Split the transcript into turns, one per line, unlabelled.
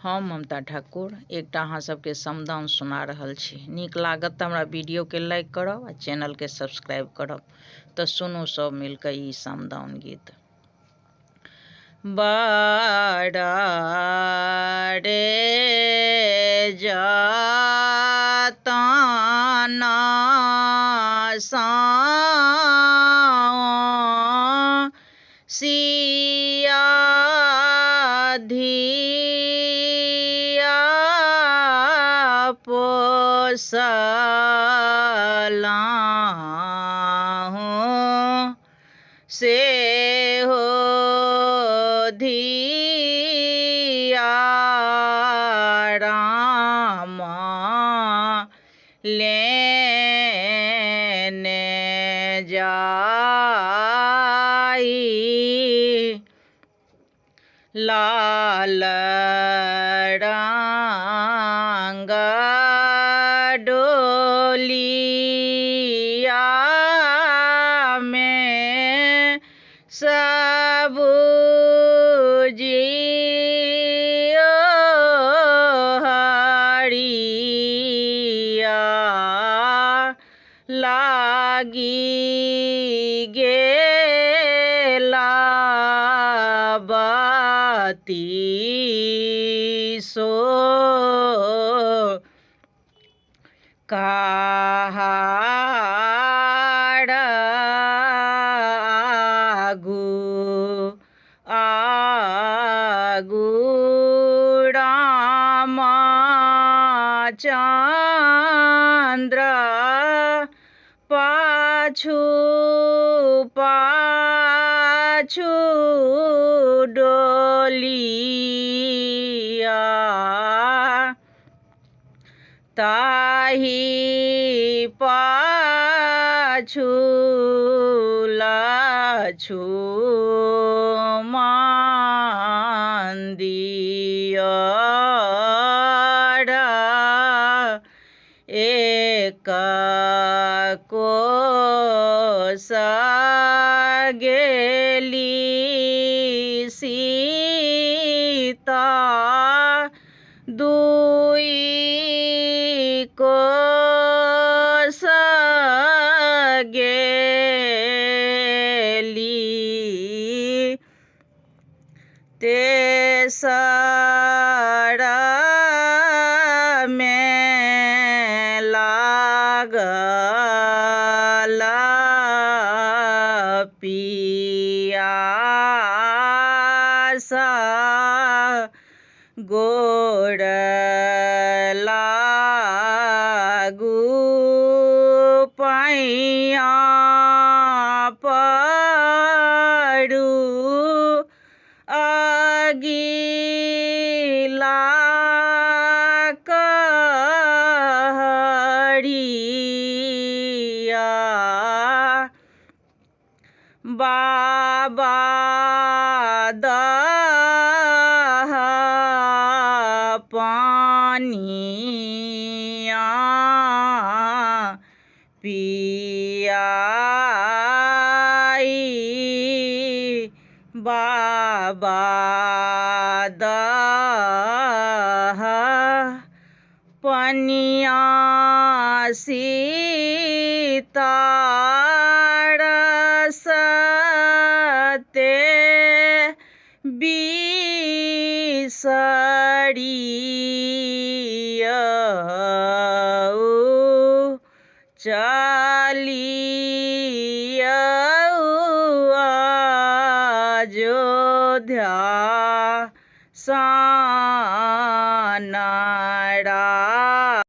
हम ममता ठाकुर एकटा अहाँ सबके समदाउन सुना रहल छी। नीक लागत तऽ हमरा वीडियो के लाइक करब आ चैनल के सब्सक्राइब करब। तऽ सुनू सब मिलकर ई समदाउन गीत। बड़ा रे जतन सिया धिया पोसलाहूँ से हो धिया राम लेने जाई लाल रंग डोलिया में सबुजियो हरिया लागी गेला बाती सो कहाड़ आगू रामचंद्र पाछू पाछू डोलिया ताही पाछू लक्ष्मण दियर एक कोस गेली सीता दुई कोस गेली तेसर में लागल पियासा गोड़ लागू पैया पड़ू अगिला कहरिया बाबा दह पानिया पियाई बाबा दह पनिया सीता रसते बिसरिया चलिया अयोध्या सन